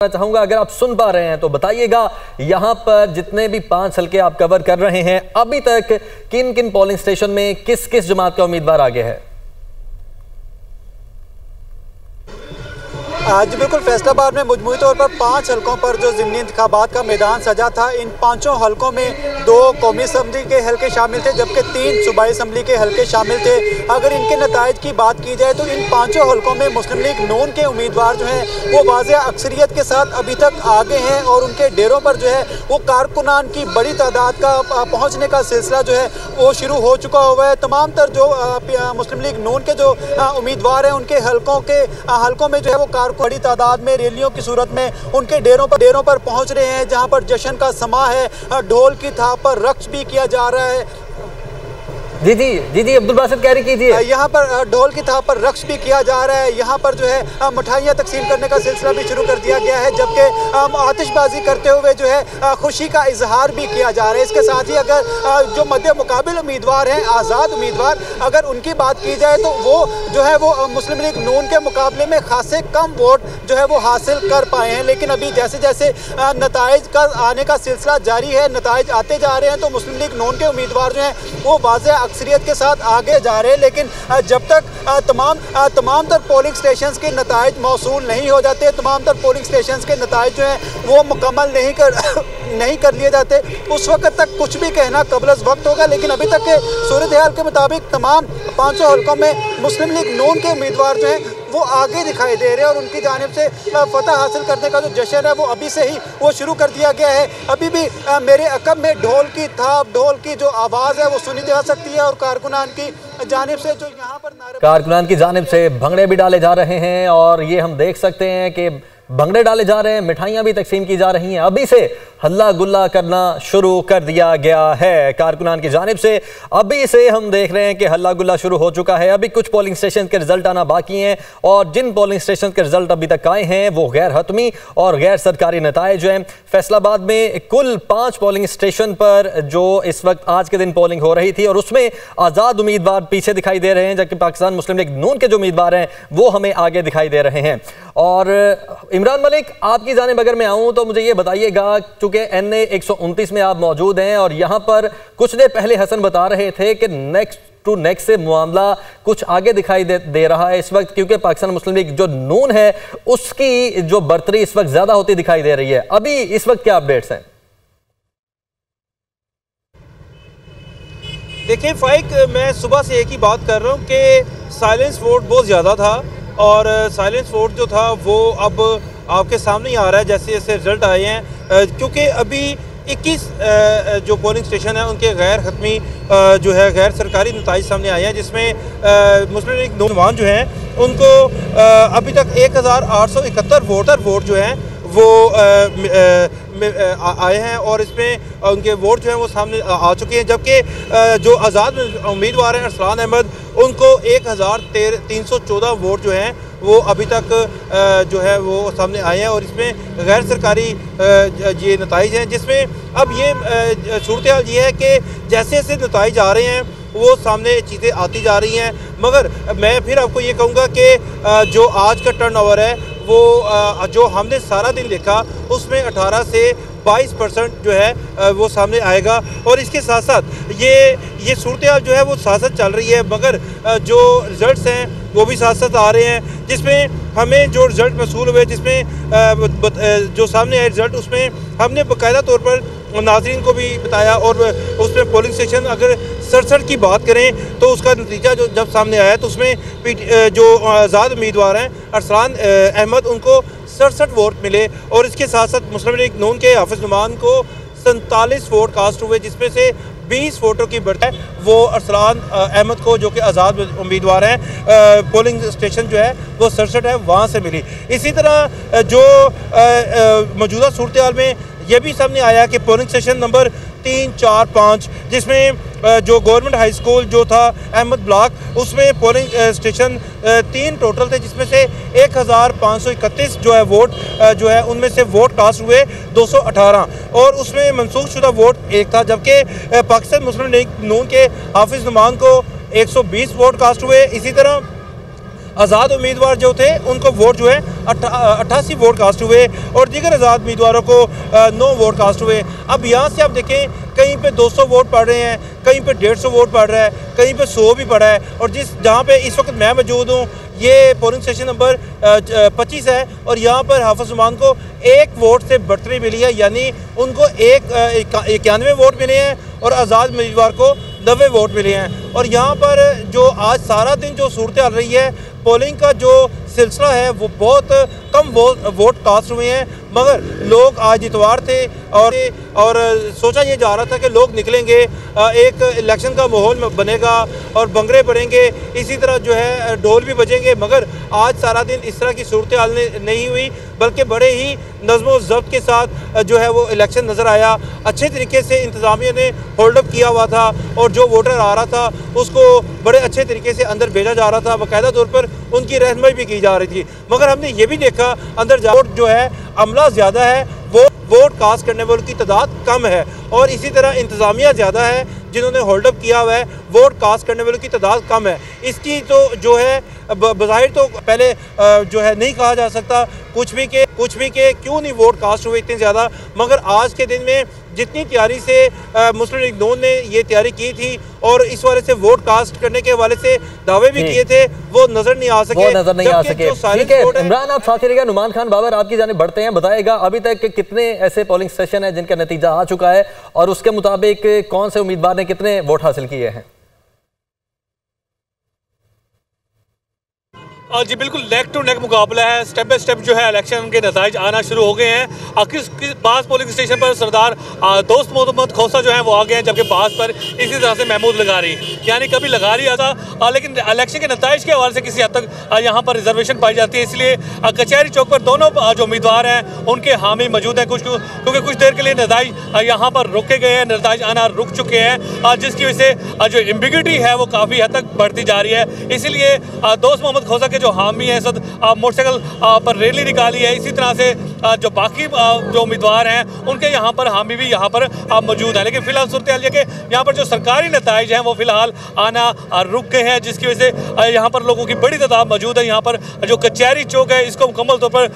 चाहूंगा अगर आप सुन पा रहे हैं तो बताइएगा, यहां पर जितने भी 5 हल्के आप कवर कर रहे हैं अभी तक किन किन पोलिंग स्टेशन में किस किस जमात का उम्मीदवार आगे है। आज बिल्कुल फैसलाबाद में मजमूई तौर पर 5 हल्कों पर जो ज़िमनी इंतखाबात का मैदान सजा था, इन 5 हल्कों में 2 कौमी असम्बली के हल्के शामिल थे जबकि 3 सूबाई असम्बली के हल्के शामिल थे। अगर इनके नताइज की बात की जाए तो इन 5 हल्कों में मुस्लिम लीग नून के उम्मीदवार जो हैं वो वाज़ेह अक्सरियत के साथ अभी तक आगे हैं और उनके डेरों पर जो है वो कारकुनान की बड़ी तादाद का पहुँचने का सिलसिला जो है वो शुरू हो चुका हुआ है। तमाम तर जो मुस्लिम लीग नून के जो उम्मीदवार हैं उनके हल्कों में जो है वो बड़ी तादाद में रैलियों की सूरत में उनके डेरों पर पहुंच रहे हैं, जहां पर जश्न का समा है, ढोल की थाप पर रक्स भी किया जा रहा है। जी अब्दुल बासित कह रही कीजिए। यहाँ पर ढोल की थाप पर रक्स भी किया जा रहा है, यहाँ पर जो है मिठाइयाँ तकसीम करने का सिलसिला भी शुरू कर दिया गया है, जबकि आतिशबाजी करते हुए जो है खुशी का इजहार भी किया जा रहा है। इसके साथ ही अगर जो मध्य मुकाबिल उम्मीदवार हैं, आज़ाद उम्मीदवार, अगर उनकी बात की जाए तो वो जो है वो मुस्लिम लीग नून के मुकाबले में खासे कम वोट जो है वो हासिल कर पाए हैं। लेकिन अभी जैसे जैसे नताइज का आने का सिलसिला जारी है, नताइज आते जा रहे हैं तो मुस्लिम लीग नून के उम्मीदवार जो हैं वो वाज़ेह अक्सरियत के साथ आगे जा रहे हैं। लेकिन जब तक तमाम तर पोलिंग स्टेशंस के नताइज मौसूल नहीं हो जाते, तमाम तर पोलिंग स्टेशंस के नताइज जो हैं वो मुकम्मल नहीं कर लिए जाते, उस वक्त तक कुछ भी कहना कबल वक्त होगा। लेकिन अभी तक के सूरत हाल के मुताबिक तमाम 500 हल्कों में मुस्लिम लीग नून के उम्मीदवार जो हैं वो आगे दिखाई दे रहे हैं और उनकी जानिब से फतह हासिल करने का जो जश्न है वो अभी से ही वो शुरू कर दिया गया है। अभी भी मेरे अकब में ढोल की थाप, ढोल की जो आवाज़ है वो सुनी जा सकती है और कारकुनान की जानिब से जो यहाँ पर कारकुनान की जानिब से भंगड़े भी डाले जा रहे हैं और ये हम देख सकते हैं कि भंगड़े डाले जा रहे हैं, मिठाइयां भी तकसीम की जा रही हैं। अभी से हल्ला गुल्ला करना शुरू कर दिया गया है कारकुनान की जानिब से। अभी से हम देख रहे हैं कि हल्ला गुल्ला शुरू हो चुका है। अभी कुछ पोलिंग स्टेशन के रिजल्ट आना बाकी हैं और जिन पोलिंग स्टेशन के रिजल्ट अभी तक आए हैं वो गैर हतमी और गैर सरकारी नताइज हैं। फैसलाबाद में कुल 5 पोलिंग स्टेशन पर जो इस वक्त आज के दिन पोलिंग हो रही थी और उसमें आज़ाद उम्मीदवार पीछे दिखाई दे रहे हैं, जबकि पाकिस्तान मुस्लिम लीग नून के जो उम्मीदवार हैं वो हमें आगे दिखाई दे रहे हैं। और इमरान मलिक, आपकी जानिब अगर मैं आऊं तो मुझे ये बताइएगा, चूंकि NA 129 में आप मौजूद हैं और यहां पर कुछ देर पहले हसन बता रहे थे कि नेक्स्ट टू नेक्स्ट से मामला कुछ आगे दिखाई दे रहा है इस वक्त, क्योंकि पाकिस्तान मुस्लिम लीग जो नून है उसकी जो बढ़तरी इस वक्त ज्यादा होती दिखाई दे रही है। अभी इस वक्त क्या अपडेट्स हैं? देखिए फाइक, मैं सुबह से एक ही बात कर रहा हूँ कि साइलेंस वोट बहुत ज़्यादा था और साइलेंस वोट जो था वो अब आपके सामने ही आ रहा है जैसे जैसे रिजल्ट आए हैं, क्योंकि अभी 21 जो पोलिंग स्टेशन है उनके गैर हतमी जो है गैर सरकारी नताइज सामने आए हैं, जिसमें मुस्लिम लीग नौजवान जो हैं उनको अभी तक 1871 वोट जो हैं वो आए हैं और इसमें उनके वोट जो हैं वो सामने आ चुके हैं। जबकि जो आज़ाद उम्मीदवार हैं अरसलान अहमद, उनको 1314 वोट जो हैं वो अभी तक जो है वो सामने आए हैं और इसमें गैर सरकारी ये नताइज हैं, जिसमें अब ये सूरत हाल ये है कि जैसे जैसे नताइज आ रहे हैं वो सामने चीज़ें आती जा रही हैं। मगर मैं फिर आपको ये कहूँगा कि जो आज का टर्न ओवर है वो जो हमने सारा दिन देखा उसमें 18 से 22% जो है वो सामने आएगा और इसके साथ साथ ये सूरत हाल जो है वो साथ साथ चल रही है, मगर जो रिजल्ट्स हैं वो भी साथ साथ आ रहे हैं, जिसमें हमें जो रिज़ल्ट मसूल हुए, जिसमें जो सामने आए रिज़ल्ट उसमें हमने बाकायदा तौर पर नाज़रीन को भी बताया और उसमें पोलिंग स्टेशन अगर 67 की बात करें तो उसका नतीजा जो जब सामने आया तो उसमें जो आज़ाद उम्मीदवार हैं अरसलान अहमद, उनको 67 वोट मिले और इसके साथ साथ मुस्लिम लीग नून के हाफिज नुमान को 47 वोट कास्ट हुए, जिसमें से 20 वोटों की बढ़त है वो अरसलान अहमद को, जो कि आज़ाद उम्मीदवार हैं, पोलिंग स्टेशन जो है वो 67 है वहाँ से मिली। इसी तरह जो मौजूदा सूरत हाल में यह भी सामने आया कि पोलिंग स्टेशन नंबर 3, 4, 5 जिसमें जो गवर्नमेंट हाई स्कूल जो था अहमद ब्लॉक, उसमें पोलिंग स्टेशन 3 टोटल थे, जिसमें से 1531 जो है वोट जो है उनमें से वोट कास्ट हुए 218 और उसमें मनसूख शुदा वोट 1 था। जबकि पाकिस्तान मुस्लिम लीग नून के हाफिज नुमान को 120 वोट कास्ट हुए। इसी तरह आज़ाद उम्मीदवार जो थे उनको वोट जो है 88 वोट कास्ट हुए और दीगर आज़ाद उम्मीदवारों को 9 वोट कास्ट हुए। अब यहाँ से आप देखें कहीं पे 200 वोट पड़ रहे हैं, कहीं पे 150 वोट पड़ रहा है, कहीं पे 100 भी पड़ा है। और जहाँ पे इस वक्त मैं मौजूद हूँ ये पोलिंग स्टेशन नंबर 25 है और यहाँ पर हाफिज उस्मान को 1 वोट से बढ़तरी मिली है, यानी उनको 91 वोट मिले हैं और आज़ाद उम्मीदवार को 90 वोट मिले हैं। और यहाँ पर जो आज सारा दिन जो सूरत हाल रही है, पोलिंग का जो सिलसिला है वो बहुत कम वोट कास्ट हुए हैं, मगर लोग आज इतवार थे और सोचा ये जा रहा था कि लोग निकलेंगे, एक इलेक्शन का माहौल बनेगा और भंगड़े पड़ेंगे, इसी तरह जो है ढोल भी बजेंगे, मगर आज सारा दिन इस तरह की सूरत हाल नहीं हुई, बल्कि बड़े ही नज़्म ज़ब्त के साथ जो है वो इलेक्शन नज़र आया। अच्छे तरीके से इंतज़ामिया ने होल्ड अप किया हुआ था और जो वोटर आ रहा था उसको बड़े अच्छे तरीके से अंदर भेजा जा रहा था, बाकायदा तौर पर उनकी रहनुमाई भी की जा रही थी। मगर हमने ये भी देखा अंदर वोट जो है अमला ज़्यादा है, वो वोट कास्ट करने वालों की तादाद कम है और इसी तरह इंतज़ामिया ज़्यादा है जिन्होंने होल्ड अप किया हुआ है, वोट कास्ट करने वालों की तादाद कम है। इसकी तो जो है बज़ाहिर तो पहले जो है नहीं कहा जा सकता कुछ भी के क्यों नहीं वोट कास्ट हुए इतने ज़्यादा, मगर आज के दिन में जितनी तैयारी से मुस्लिम लीग नून ने ये तैयारी की थी और इस वाले से वोट कास्ट करने के हवाले से दावे भी किए थे, वो नजर नहीं आ सके। ठीक है इमरान, आप साथ रहिएगा। नुमान खान बाबर आपकी जानिब बढ़ते हैं, बताएगा अभी तक कितने ऐसे पोलिंग स्टेशन है जिनका नतीजा आ चुका है और उसके मुताबिक कौन से उम्मीदवार ने कितने वोट हासिल किए हैं? जी बिल्कुल नेक टू नेक मुकाबला है, स्टेप बाय स्टेप जो है इलेक्शन के नताइज आना शुरू हो गए हैं। किस बास पोलिंग स्टेशन पर सरदार दोस्त मोहम्मद खोसा जो है वो आ गए हैं, जबकि बास पर इसी तरह से महमूद लगारी यानी कभी लगारी आता, लेकिन इलेक्शन के नताइज के हवाले से किसी हद तक यहाँ पर रिजर्वेशन पाई जाती है, इसलिए कचहरी चौक पर दोनों जो उम्मीदवार हैं उनके हामी मौजूद हैं क्योंकि कुछ देर के लिए नताइज यहाँ पर रुके गए हैं, नताइज आना रुक चुके हैं, जिसकी वजह से जो एम्बिग्यूटी है वो काफ़ी हद तक बढ़ती जा रही है। इसीलिए दोस्त मोहम्मद खोसा के जो हामी है सद मोटरसाइकिल पर रैली निकाली है, इसी तरह से जो बाकी जो उम्मीदवार हैं उनके यहाँ पर हामी भी यहाँ पर मौजूद है। लेकिन फिलहाल सूरत हाल है कि यहाँ पर जो सरकारी नताइज हैं वो फिलहाल आना रुक गए हैं, जिसकी वजह से यहाँ पर लोगों की बड़ी तादाद मौजूद है। यहाँ पर जो कचहरी चौक है इसको मुकम्मल तौर पर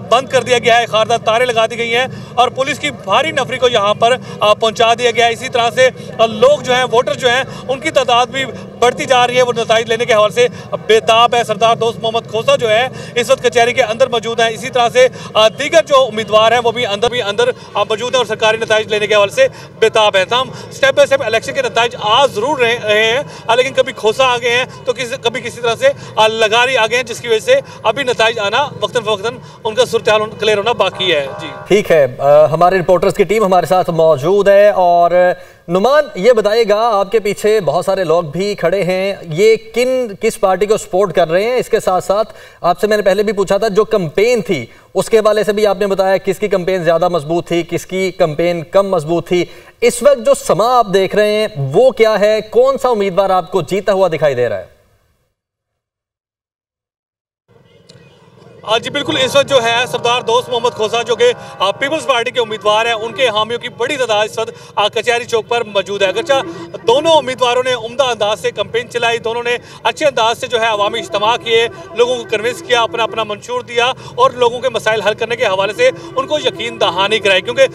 बंद कर दिया गया है, खारदार तारें लगा दी गई हैं और पुलिस की भारी नफरी को यहाँ पर पहुँचा दिया गया है। इसी तरह से लोग जो हैं वोटर जो हैं उनकी तादाद भी बढ़ती जा रही है, वो नताइज लेने के हवाले से बेताब है। सरदार दोस्त मोहम्मद खोसा जो है इस वक्त कचहरी के अंदर मौजूद है, इसी तरह से दीगर जो उम्मीदवार हैं वो भी अंदर मौजूद है और सरकारी नताइज लेने के हवाले से बेताब है। हम स्टेप बाय स्टेप इलेक्शन के नताइज आ जरूर रहे हैं, लेकिन कभी खोसा आ गए हैं तो कभी किसी तरह से लगारी आ गए हैं, जिसकी वजह से अभी नताइज आना वक्तन फवक्तन उनका सूरत हाल क्लियर होना बाकी है। जी ठीक है, हमारे रिपोर्टर्स की टीम हमारे साथ मौजूद है और नुमान ये बताइएगा आपके पीछे बहुत सारे लोग भी खड़े हैं, ये किस पार्टी को सपोर्ट कर रहे हैं? इसके साथ साथ आपसे मैंने पहले भी पूछा था जो कैंपेन थी उसके हवाले से भी आपने बताया किसकी कैंपेन ज्यादा मजबूत थी, किसकी कैंपेन कम मजबूत थी। इस वक्त जो समा आप देख रहे हैं वो क्या है, कौन सा उम्मीदवार आपको जीता हुआ दिखाई दे रहा है? जी बिल्कुल, इस वक्त जो है सरदार दोस्त मोहम्मद खोसा जो कि पीपल्स पार्टी के उम्मीदवार हैं उनके हामियों की बड़ी तादाद इस वक्त कचहरी चौक पर मौजूद है। अगरचा दोनों उम्मीदवारों ने उम्दा अंदाज से कैंपेन चलाई, दोनों ने अच्छे अंदाज से जो है अवामी इज्तिमा किए, लोगों को कन्विंस किया, अपना मंशूर दिया और लोगों के मसाइल हल करने के हवाले से उनको यकीन दहानी कराई। क्योंकि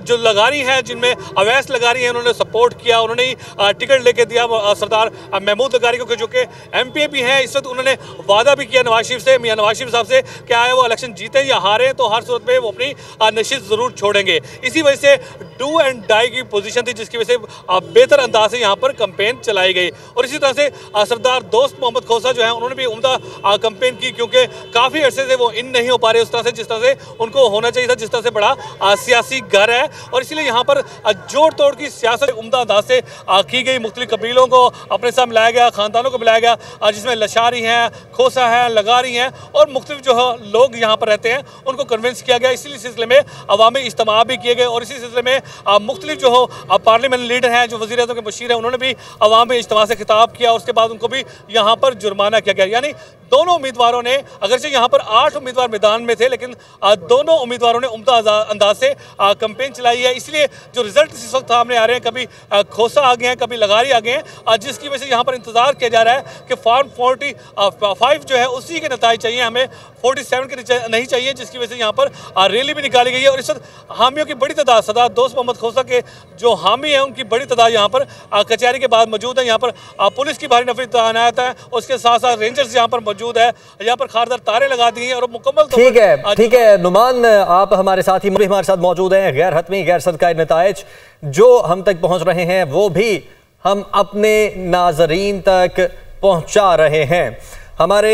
जो लगारी हैं जिनमें अवैस लगारी हैं उन्होंने सपोर्ट किया, उन्होंने ही टिकट लेके दिया सरदार महमूद लगारी को जो कि MP भी हैं। इस वक्त उन्होंने वादा भी किया नवाज शरीफ से, मियाँ नवाज शरीफ साहब से, क्या है वो इलेक्शन जीते या हारे तो हर सूरत में वो अपनी नशिस्त जरूर छोड़ेंगे। इसी वजह से डू एंड डाई की पोजीशन थी, जिसकी वजह से बेहतर अंदाज से यहाँ पर कैंपेन चलाई गई। और इसी तरह से सरदार दोस्त मोहम्मद खोसा जो है उन्होंने भी उम्दा कैंपेन की, क्योंकि काफ़ी अर्से से वो इन नहीं हो पा रहे उस तरह से जिस तरह से उनको होना चाहिए था, जिस तरह से बड़ा सियासी घर है। और इसलिए यहाँ पर जोड़ तोड़ की सियासत उम्दा अंदाज से की गई, मुख्तलिफ कबीलों को अपने साथ मिलाया गया, ख़ानदानों को मिलाया गया, जिसमें लशारी हैं, खोसा है, लगारी हैं और मुख्तलिफ जो है लोग यहाँ पर रहते हैं उनको कन्विंस किया गया। इसी सिलसिले में अवामी इज्तिमा भी किए गए और इसी सिलसिले में मुख्तलिफ जो हो पार्लियामेंट लीडर हैं, जो वज़ीर-ए-आज़म के मुशीर हैं, उन्होंने भी अवाम में इज्तिमा से खिताब किया और उसके बाद उनको भी यहाँ पर जुर्माना किया गया। यानी दोनों उम्मीदवारों ने, अगरचे यहाँ पर 8 उम्मीदवार मैदान में थे, लेकिन दोनों उम्मीदवारों ने उम्दा अंदाज से कैंपेन चलाई है। इसलिए जो रिजल्ट इस वक्त सामने आ रहे हैं, कभी खोसा आ गए हैं, कभी लगारी आ गए हैं, जिसकी वजह से यहाँ पर इंतजार किया जा रहा है कि फॉर्म 45 जो है उसी के नताइज चाहिए, हमें 47 के नहीं चाहिए, जिसकी वजह से यहाँ पर रैली भी निकाली गई है। और इस वक्त हामियों की बड़ी तादाद, सरदार दोस्त मोहम्मद खोसा के जो हामी हैं उनकी बड़ी तादाद यहाँ पर कचहरी के बाद मौजूद है। यहाँ पर पुलिस की भारी नफरी तैनात है, उसके साथ साथ रेंजर्स यहाँ पर मौजूद है, यहाँ पर खारदार तारे लगा दी हैं और मुकम्मल। ठीक है नुमान, आप हमारे साथ ही हमारे साथ मौजूद हैं। गैर हतमी गैर सदकाए नताइज जो हम तक पहुँच रहे हैं वो भी हम अपने नाजरीन तक पहुँचा रहे हैं। हमारे